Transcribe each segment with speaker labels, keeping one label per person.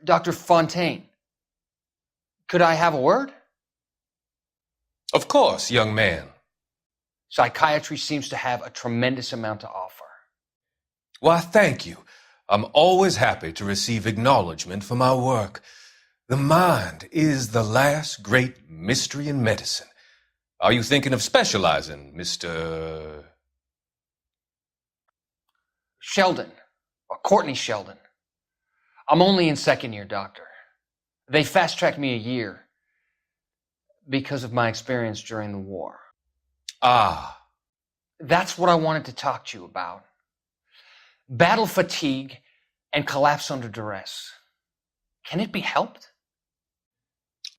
Speaker 1: Dr. Fontaine, could I have a word?
Speaker 2: Of course, young man.
Speaker 1: Psychiatry seems to have a tremendous amount to offer.
Speaker 2: Why, thank you. I'm always happy to receive acknowledgement for my work. The mind is the last great mystery in medicine. Are you thinking of specializing, Mr.
Speaker 1: Sheldon, or Courtney Sheldon. I'm only in second year, doctor. They fast-tracked me a year because of my experience during the war.
Speaker 2: Ah.
Speaker 1: That's what I wanted to talk to you about. Battle fatigue and collapse under duress. Can it be helped?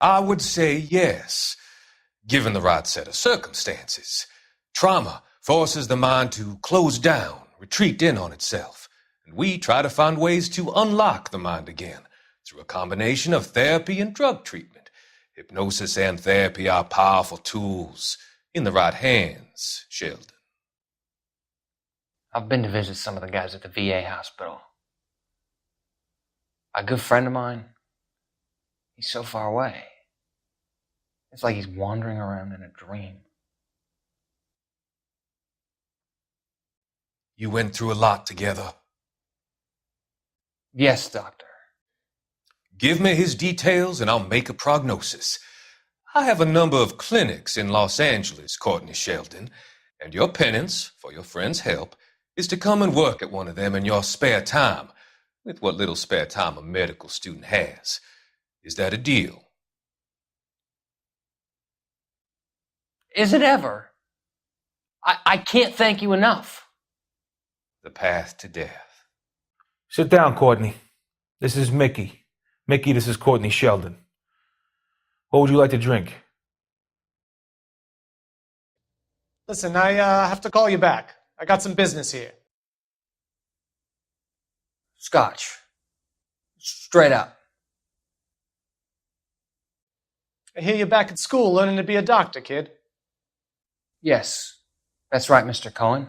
Speaker 2: I would say yes, given the right set of circumstances. Trauma forces the mind to close down, retreat in on itself, and we try to find ways to unlock the mind again through a combination of therapy and drug treatment. Hypnosis and therapy are powerful tools in the right hands, Sheldon.
Speaker 1: I've been to visit some of the guys at the VA hospital. A good friend of mine, he's so far away. It's like he's wandering around in a dream.
Speaker 2: You went through a lot together.
Speaker 1: Yes, doctor.
Speaker 2: Give me his details and I'll make a prognosis. I have a number of clinics in Los Angeles, Courtney Sheldon, and your penance for your friend's help is to come and work at one of them in your spare time, with what little spare time a medical student has. Is that a deal?
Speaker 1: Is it ever? I can't thank you enough.
Speaker 2: The path to death.
Speaker 3: Sit down, Courtney. This is Mickey. Mickey, this is Courtney Sheldon. What would you like to drink?
Speaker 4: Listen, I have to call you back. I got some business here.
Speaker 1: Scotch. Straight up.
Speaker 4: I hear you're back at school learning to be a doctor, kid.
Speaker 1: Yes, that's right, Mr. Cohen.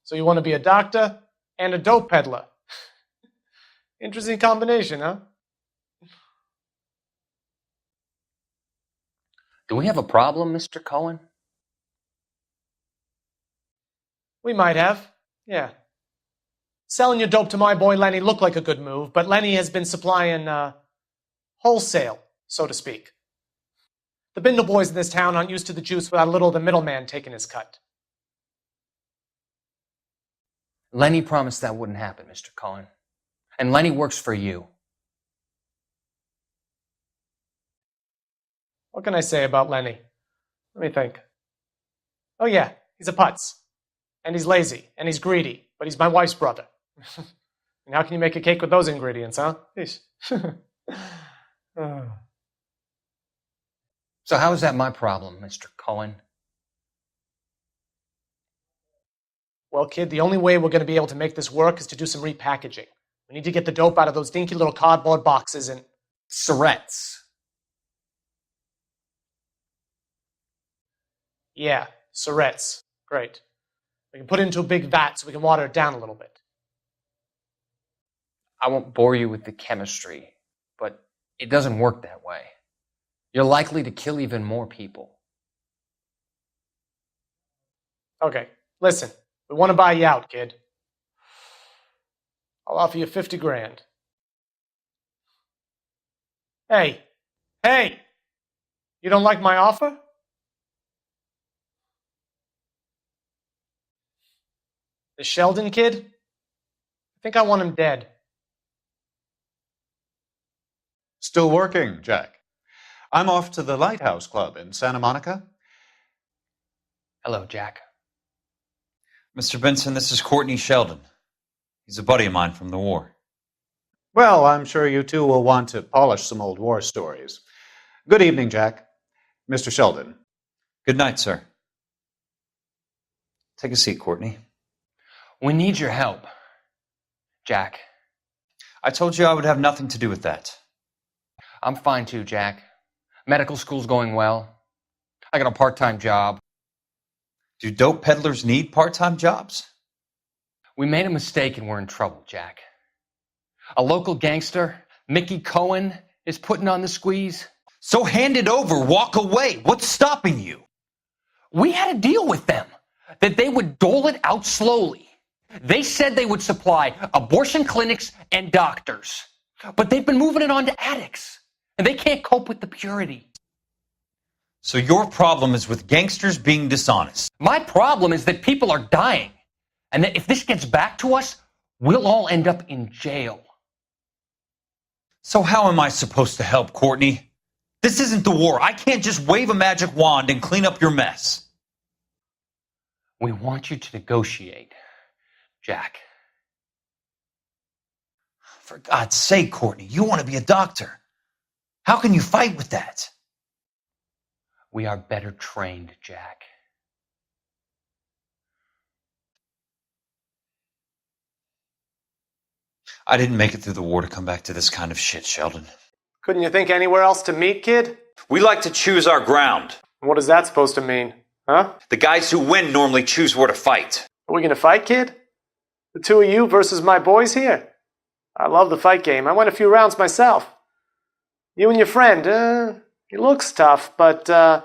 Speaker 4: So you want to be a doctor and a dope peddler. Interesting combination, huh?
Speaker 1: Do we have a problem, Mr. Cohen?
Speaker 4: We might have, yeah. Selling your dope to my boy Lenny looked like a good move, but Lenny has been supplying wholesale, so to speak. The Bindle boys in this town aren't used to the juice without a little of the middleman taking his cut.
Speaker 1: Lenny promised that wouldn't happen, Mr. Cohen. And Lenny works for you.
Speaker 4: What can I say about Lenny? Let me think. Oh yeah, he's a putz. And he's lazy. And he's greedy. But he's my wife's brother. And how can you make a cake with those ingredients, huh?
Speaker 1: So how is that my problem, Mr. Cohen?
Speaker 4: Well, kid, the only way we're going to be able to make this work is to do some repackaging. We need to get the dope out of those dinky little cardboard boxes and...
Speaker 1: Syrettes.
Speaker 4: Yeah, syrettes. Great. We can put it into a big vat so we can water it down a little bit.
Speaker 1: I won't bore you with the chemistry, but it doesn't work that way. You're likely to kill even more people.
Speaker 4: Okay, listen. We want to buy you out, kid. I'll offer you 50 grand. Hey! You don't like my offer? The Sheldon kid? I think I want him dead.
Speaker 5: Still working, Jack. I'm off to the Lighthouse Club in Santa Monica.
Speaker 1: Hello, Jack.
Speaker 6: Mr. Benson, this is Courtney Sheldon. He's a buddy of mine from the war.
Speaker 5: Well, I'm sure you two will want to polish some old war stories. Good evening, Jack. Mr. Sheldon.
Speaker 6: Good night, sir. Take a seat, Courtney.
Speaker 1: We need your help, Jack.
Speaker 6: I told you I would have nothing to do with that.
Speaker 1: I'm fine too, Jack. Medical school's going well. I got a part-time job.
Speaker 6: Do dope peddlers need part-time jobs?
Speaker 1: We made a mistake and we're in trouble, Jack. A local gangster, Mickey Cohen, is putting on the squeeze.
Speaker 6: So hand it over, walk away. What's stopping you?
Speaker 1: We had a deal with them that they would dole it out slowly. They said they would supply abortion clinics and doctors, but they've been moving it on to addicts, and they can't cope with the purity.
Speaker 6: So your problem is with gangsters being dishonest.
Speaker 1: My problem is that people are dying, and that if this gets back to us, we'll all end up in jail.
Speaker 6: So how am I supposed to help, Courtney? This isn't the war. I can't just wave a magic wand and clean up your mess.
Speaker 1: We want you to negotiate, Jack.
Speaker 6: For God's sake, Courtney, you want to be a doctor. How can you fight with that?
Speaker 1: We are better trained, Jack.
Speaker 6: I didn't make it through the war to come back to this kind of shit, Sheldon.
Speaker 4: Couldn't you think anywhere else to meet, kid?
Speaker 6: We like to choose our ground.
Speaker 4: What is that supposed to mean? Huh?
Speaker 6: The guys who win normally choose where to fight.
Speaker 4: Are we gonna fight, kid? The two of you versus my boys here? I love the fight game. I went a few rounds myself. You and your friend, he looks tough, but I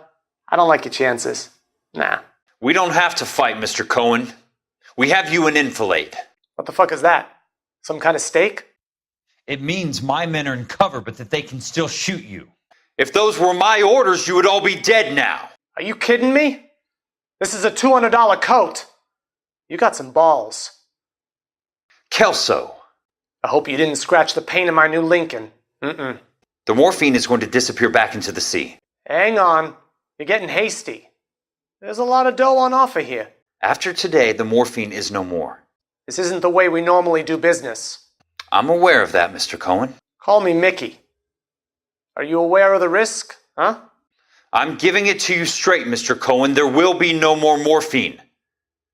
Speaker 4: don't like your chances. Nah.
Speaker 6: We don't have to fight, Mr. Cohen. We have you an enfilade.
Speaker 4: What the fuck is that? Some kind of steak?
Speaker 6: It means my men are in cover, but that they can still shoot you. If those were my orders, you would all be dead now.
Speaker 4: Are you kidding me? This is a $200 coat. You got some balls.
Speaker 6: Kelso.
Speaker 4: I hope you didn't scratch the paint of my new Lincoln. Mm-mm.
Speaker 6: The morphine is going to disappear back into the sea.
Speaker 4: Hang on. You're getting hasty. There's a lot of dough on offer here.
Speaker 6: After today, the morphine is no more.
Speaker 4: This isn't the way we normally do business.
Speaker 6: I'm aware of that, Mr. Cohen.
Speaker 4: Call me Mickey. Are you aware of the risk, huh?
Speaker 6: I'm giving it to you straight, Mr. Cohen. There will be no more morphine.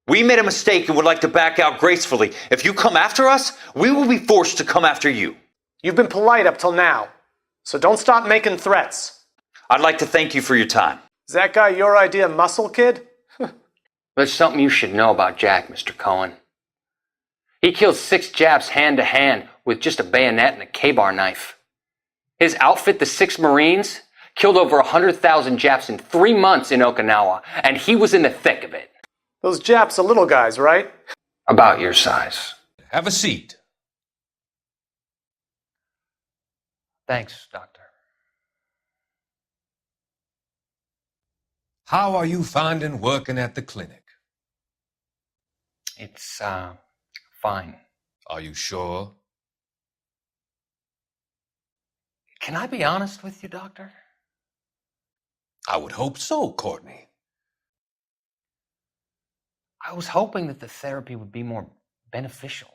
Speaker 6: We made a mistake and would like to back out gracefully. If you come after us, we will be forced to come after you.
Speaker 4: You've been polite up till now, so don't start making threats.
Speaker 6: I'd like to thank you for your time.
Speaker 4: Is that guy your idea of muscle, kid?
Speaker 1: There's something you should know about Jack, Mr. Cohen. He killed 6 Japs hand to hand with just a bayonet and a K-bar knife. His outfit, the 6 Marines, killed over 100,000 Japs in 3 months in Okinawa, and he was in the thick of it.
Speaker 4: Those Japs are little guys, right?
Speaker 1: About your size.
Speaker 2: Have a seat.
Speaker 1: Thanks, Doctor.
Speaker 2: How are you finding working at the clinic?
Speaker 1: It's, fine.
Speaker 2: Are you sure?
Speaker 1: Can I be honest with you, Doctor?
Speaker 2: I would hope so, Courtney.
Speaker 1: I was hoping that the therapy would be more beneficial.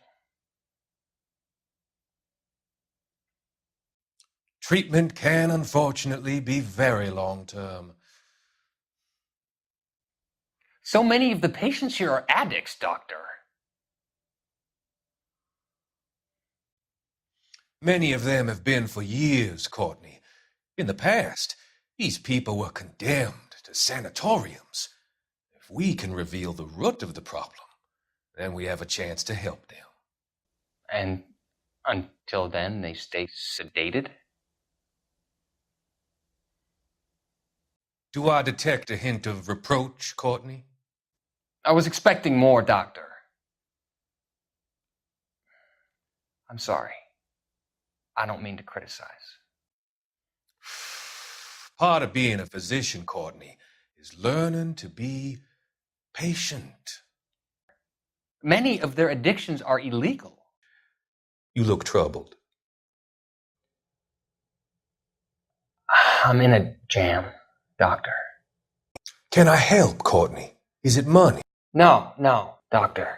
Speaker 2: Treatment can unfortunately be very long-term.
Speaker 1: So many of the patients here are addicts, Doctor.
Speaker 2: Many of them have been for years, Courtney. In the past, these people were condemned to sanatoriums. If we can reveal the root of the problem, then we have a chance to help them.
Speaker 1: And until then, they stay sedated?
Speaker 2: Do I detect a hint of reproach, Courtney?
Speaker 1: I was expecting more, Doctor. I'm sorry. I don't mean to criticize.
Speaker 2: Part of being a physician, Courtney, is learning to be patient.
Speaker 1: Many of their addictions are illegal.
Speaker 2: You look troubled.
Speaker 1: I'm in a jam, Doctor.
Speaker 2: Can I help, Courtney? Is it money?
Speaker 1: No, Doctor.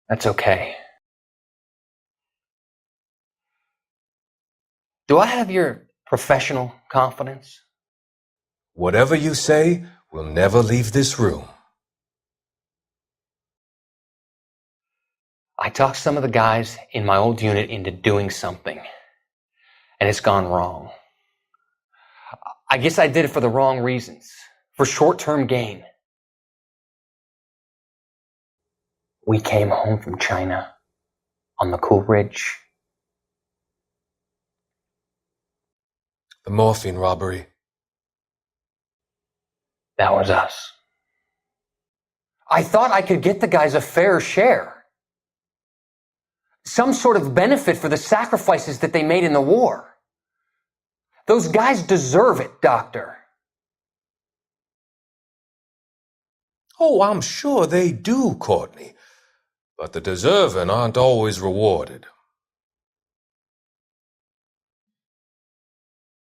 Speaker 1: That's okay. Do I have your professional confidence?
Speaker 2: Whatever you say will never leave this room.
Speaker 1: I talked some of the guys in my old unit into doing something, and it's gone wrong. I guess I did it for the wrong reasons, for short-term gain. We came home from China on the Cool Ridge.
Speaker 2: The morphine robbery.
Speaker 1: That was us. I thought I could get the guys a fair share. Some sort of benefit for the sacrifices that they made in the war. Those guys deserve it, Doctor.
Speaker 2: Oh, I'm sure they do, Courtney. But the deserving aren't always rewarded.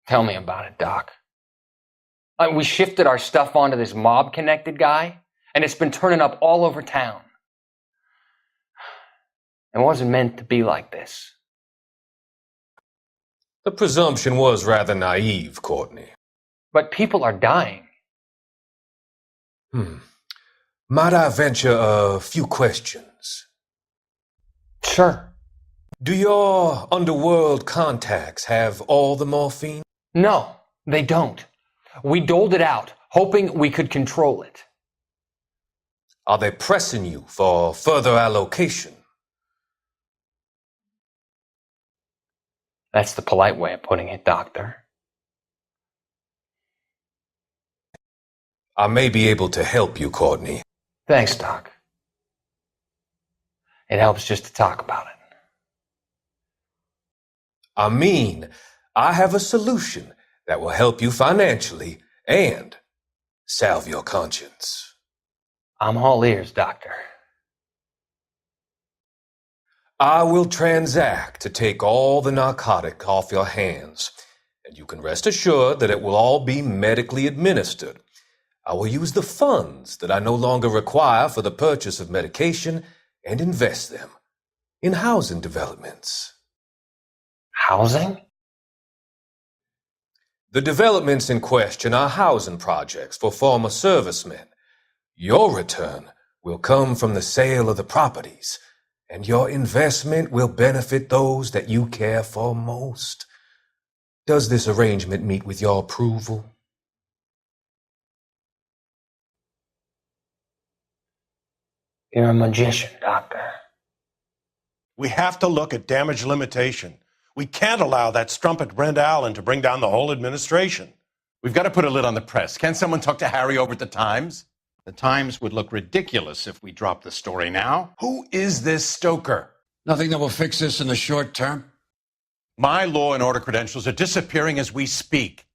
Speaker 1: Tell me about it, Doc. We shifted our stuff onto this mob-connected guy, and it's been turning up all over town. It wasn't meant to be like this.
Speaker 2: The presumption was rather naive, Courtney.
Speaker 1: But people are dying.
Speaker 2: Might I venture a few questions?
Speaker 1: Sure.
Speaker 2: Do your underworld contacts have all the morphine?
Speaker 1: No, they don't. We doled it out, hoping we could control it.
Speaker 2: Are they pressing you for further allocation?
Speaker 1: That's the polite way of putting it, Doctor.
Speaker 2: I may be able to help you, Courtney.
Speaker 1: Thanks, Doc. It helps just to talk about it.
Speaker 2: I mean, I have a solution that will help you financially and salve your conscience.
Speaker 1: I'm all ears, Doctor.
Speaker 2: I will transact to take all the narcotic off your hands, and you can rest assured that it will all be medically administered. I will use the funds that I no longer require for the purchase of medication and invest them in housing developments.
Speaker 1: Housing?
Speaker 2: The developments in question are housing projects for former servicemen. Your return will come from the sale of the properties, and your investment will benefit those that you care for most. Does this arrangement meet with your approval?
Speaker 1: You're a magician, Doctor.
Speaker 7: We have to look at damage limitation. We can't allow that strumpet Brenda Allen to bring down the whole administration.
Speaker 8: We've got to put a lid on the press. Can someone talk to Harry over at the Times?
Speaker 9: The Times would look ridiculous if we dropped the story now.
Speaker 8: Who is this Stoker?
Speaker 10: Nothing that will fix this in the short term.
Speaker 7: My law and order credentials are disappearing as we speak.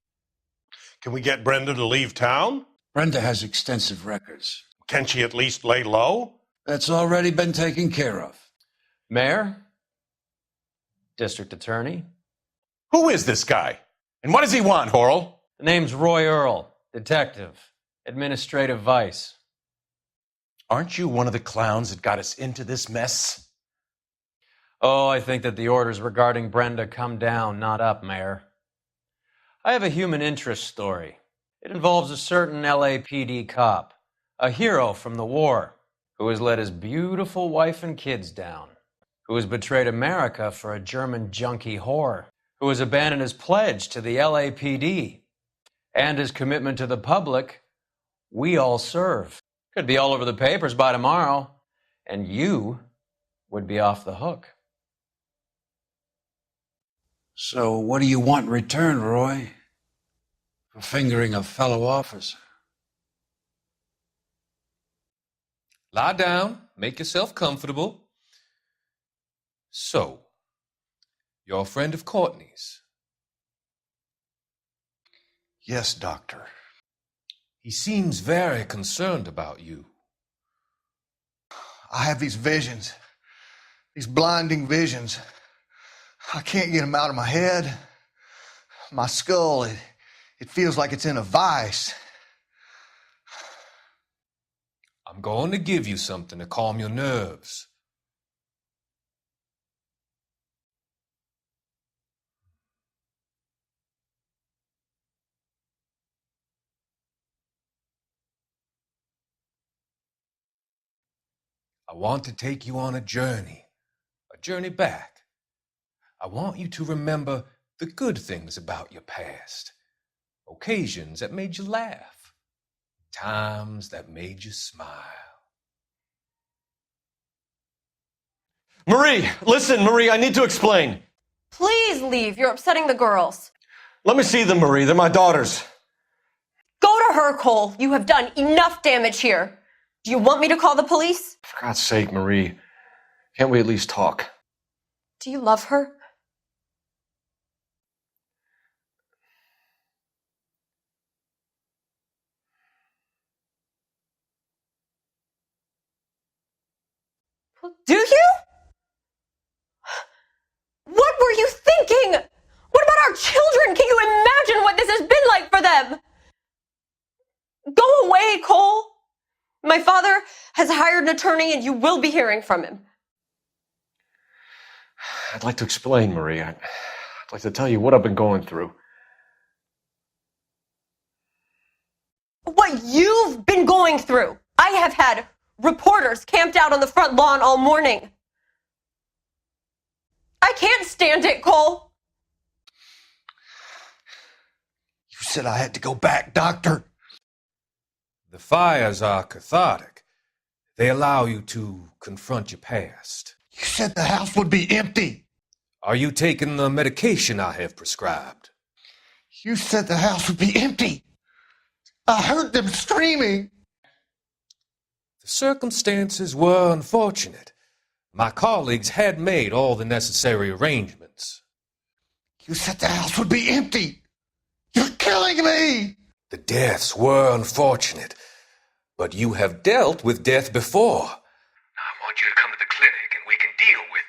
Speaker 7: Can we get Brenda to leave town?
Speaker 10: Brenda has extensive records.
Speaker 7: Can she at least lay low?
Speaker 10: That's already been taken care of.
Speaker 11: Mayor? District Attorney?
Speaker 7: Who is this guy? And what does he want, Horrell?
Speaker 11: The name's Roy Earl, detective, administrative vice.
Speaker 7: Aren't you one of the clowns that got us into this mess?
Speaker 11: Oh, I think that the orders regarding Brenda come down, not up, Mayor. I have a human interest story. It involves a certain LAPD cop, a hero from the war, who has let his beautiful wife and kids down, who has betrayed America for a German junkie whore, who has abandoned his pledge to the LAPD, and his commitment to the public. We all serve. Could be all over the papers by tomorrow, and you would be off the hook.
Speaker 10: So what do you want in return, Roy? For fingering a fellow officer?
Speaker 2: Lie down, make yourself comfortable. So, you're a friend of Courtney's.
Speaker 8: Yes, Doctor.
Speaker 2: He seems very concerned about you.
Speaker 12: I have these visions, these blinding visions. I can't get them out of my head. My skull, it feels like it's in a vice.
Speaker 2: I'm going to give you something to calm your nerves. I want to take you on a journey back. I want you to remember the good things about your past, occasions that made you laugh, times that made you smile.
Speaker 13: Marie, listen, Marie, I need to explain.
Speaker 14: Please leave. You're upsetting the girls.
Speaker 13: Let me see them, Marie. They're my daughters.
Speaker 14: Go to her, Cole. You have done enough damage here. Do you want me to call the police?
Speaker 13: For God's sake, Marie. Can't we at least talk?
Speaker 14: Do you love her? Do you? What were you thinking? What about our children? Can you imagine what this has been like for them? Go away, Cole. My father has hired an attorney and you will be hearing from him.
Speaker 13: I'd like to explain, Marie. I'd like to tell you what I've been going through.
Speaker 14: What you've been going through. I have had reporters camped out on the front lawn all morning. I can't stand it, Cole.
Speaker 12: You said I had to go back, Doctor.
Speaker 2: The fires are cathartic. They allow you to confront your past.
Speaker 12: You said the house would be empty.
Speaker 2: Are you taking the medication I have prescribed?
Speaker 12: You said the house would be empty. I heard them screaming.
Speaker 2: The circumstances were unfortunate. My colleagues had made all the necessary arrangements.
Speaker 12: You said the house would be empty. You're killing me.
Speaker 2: The deaths were unfortunate, but you have dealt with death before. I want you to come to the clinic and we can deal with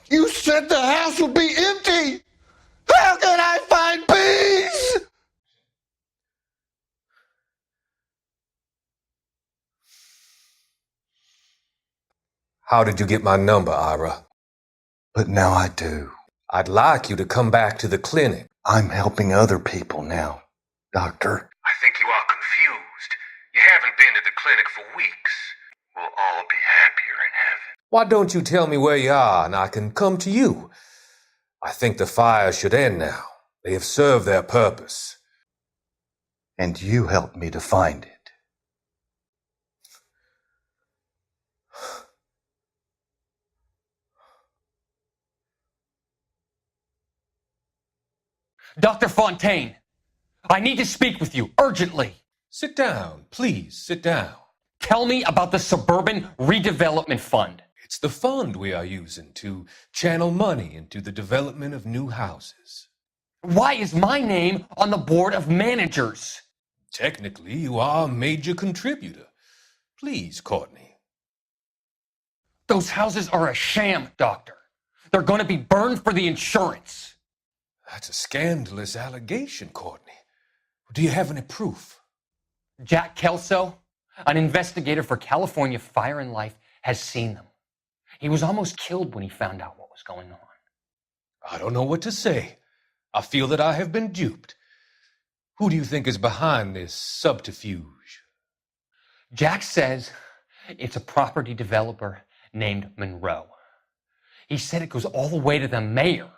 Speaker 2: it.
Speaker 12: You said the house would be empty. How can I find peace?
Speaker 2: How did you get my number, Ira?
Speaker 12: But now I do.
Speaker 2: I'd like you to come back to the clinic.
Speaker 12: I'm helping other people now, Doctor.
Speaker 2: I think you are confused. You haven't been to the clinic for weeks. We'll all be happier in heaven. Why don't you tell me where you are and I can come to you? I think the fire should end now. They have served their purpose.
Speaker 12: And you helped me to find it.
Speaker 1: Dr. Fontaine, I need to speak with you urgently.
Speaker 2: Sit down, please, sit down.
Speaker 1: Tell me about the Suburban Redevelopment Fund.
Speaker 2: It's the fund we are using to channel money into the development of new houses.
Speaker 1: Why is my name on the board of managers?
Speaker 2: Technically, you are a major contributor. Please, Courtney.
Speaker 1: Those houses are a sham, Doctor. They're going to be burned for the insurance.
Speaker 2: That's a scandalous allegation, Courtney. Do you have any proof?
Speaker 1: Jack Kelso, an investigator for California Fire and Life, has seen them. He was almost killed when he found out what was going on.
Speaker 2: I don't know what to say. I feel that I have been duped. Who do you think is behind this subterfuge?
Speaker 1: Jack says it's a property developer named Monroe. He said it goes all the way to the mayor.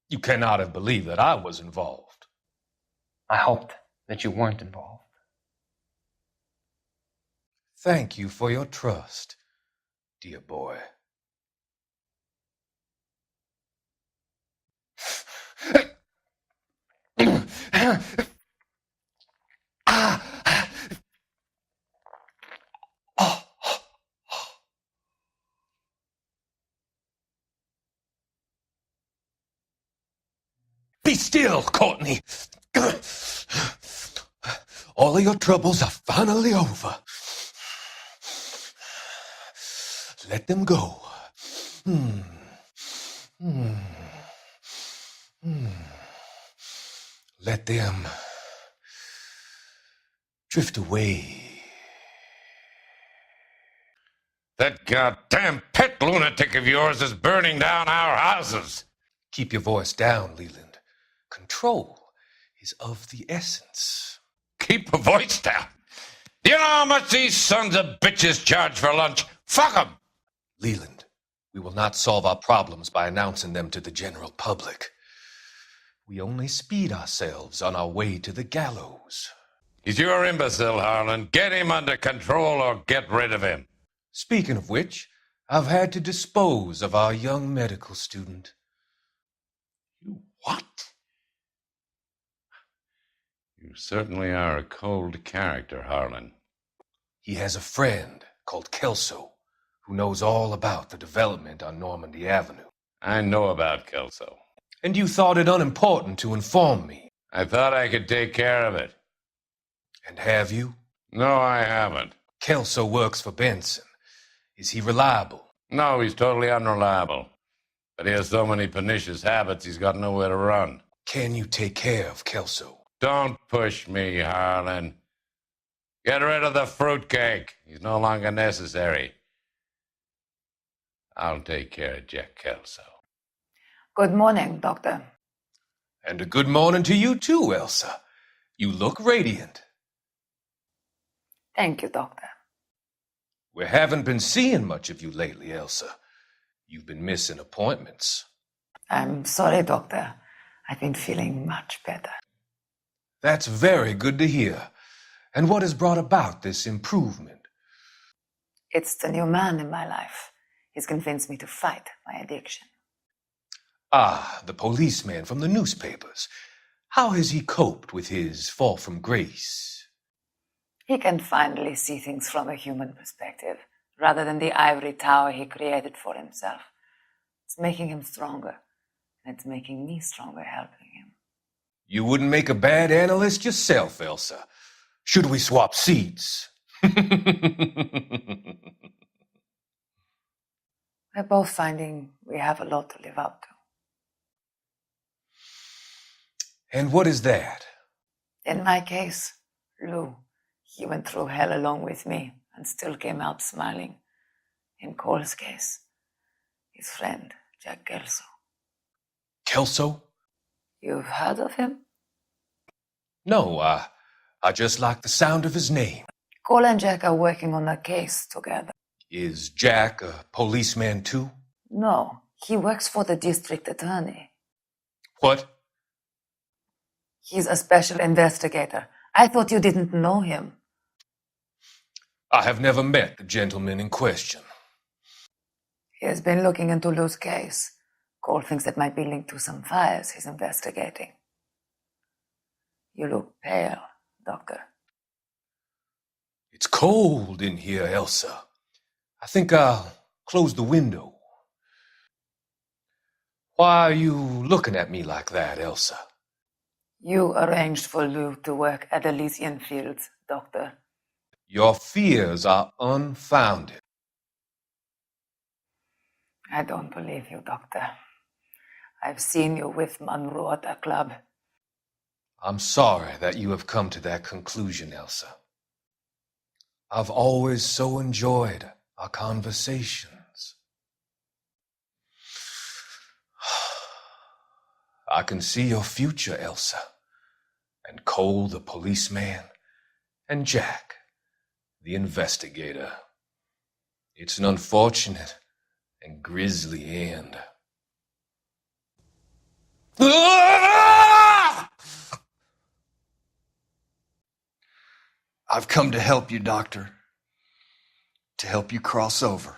Speaker 2: You cannot have believed that I was involved.
Speaker 1: I hoped that you weren't involved.
Speaker 2: Thank you for your trust, dear boy. Be still, Courtney. All of your troubles are finally over. Let them go. Let them drift away.
Speaker 8: That goddamn pet lunatic of yours is burning down our houses.
Speaker 2: Keep your voice down, Leland. Control is of the essence.
Speaker 8: Keep your voice down. Do you know how much these sons of bitches charge for lunch? Fuck them.
Speaker 2: Leland, we will not solve our problems by announcing them to the general public. We only speed ourselves on our way to the gallows.
Speaker 8: He's your imbecile, Harlan. Get him under control or get rid of him.
Speaker 2: Speaking of which, I've had to dispose of our young medical student.
Speaker 8: You what? You certainly are a cold character, Harlan.
Speaker 2: He has a friend called Kelso who knows all about the development on Normandy Avenue.
Speaker 8: I know about Kelso.
Speaker 2: And you thought it unimportant to inform me.
Speaker 8: I thought I could take care of it.
Speaker 2: And have you?
Speaker 8: No, I haven't.
Speaker 2: Kelso works for Benson. Is he reliable?
Speaker 8: No, he's totally unreliable. But he has so many pernicious habits, he's got nowhere to run.
Speaker 2: Can you take care of Kelso?
Speaker 8: Don't push me, Harlan. Get rid of the fruitcake. He's no longer necessary. I'll take care of Jack Kelso.
Speaker 15: Good morning, Doctor.
Speaker 2: And a good morning to you too, Elsa. You look radiant.
Speaker 15: Thank you, Doctor.
Speaker 2: We haven't been seeing much of you lately, Elsa. You've been missing appointments.
Speaker 15: I'm sorry, Doctor. I've been feeling much better.
Speaker 2: That's very good to hear. And what has brought about this improvement?
Speaker 15: It's the new man in my life. He's convinced me to fight my addiction.
Speaker 2: Ah, the policeman from the newspapers. How has he coped with his fall from grace?
Speaker 15: He can finally see things from a human perspective, rather than the ivory tower he created for himself. It's making him stronger, and it's making me stronger helping him.
Speaker 2: You wouldn't make a bad analyst yourself, Elsa. Should we swap seats?
Speaker 15: We're both finding we have a lot to live up to.
Speaker 2: And what is that?
Speaker 15: In my case, Lou, he went through hell along with me and still came out smiling. In Cole's case, his friend, Jack Kelso.
Speaker 2: Kelso?
Speaker 15: You've heard of him?
Speaker 2: No, I just like the sound of his name.
Speaker 15: Cole and Jack are working on a case together.
Speaker 2: Is Jack a policeman too?
Speaker 15: No, he works for the district attorney.
Speaker 2: What?
Speaker 15: He's a special investigator. I thought you didn't know him.
Speaker 2: I have never met the gentleman in question.
Speaker 15: He has been looking into Lou's case. Cole thinks it might be linked to some fires he's investigating. You look pale, Doctor.
Speaker 2: It's cold in here, Elsa. I think I'll close the window. Why are you looking at me like that, Elsa?
Speaker 15: You arranged for Lou to work at Elysian Fields, Doctor.
Speaker 2: Your fears are unfounded.
Speaker 15: I don't believe you, Doctor. I've seen you with Monroe at a club.
Speaker 2: I'm sorry that you have come to that conclusion, Elsa. I've always so enjoyed our conversations. I can see your future, Elsa, and Cole the policeman, and Jack the investigator. It's an unfortunate and grisly end.
Speaker 12: I've come to help you, Doctor. To help you cross over.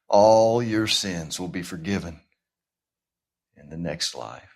Speaker 12: All your sins will be forgiven in the next life.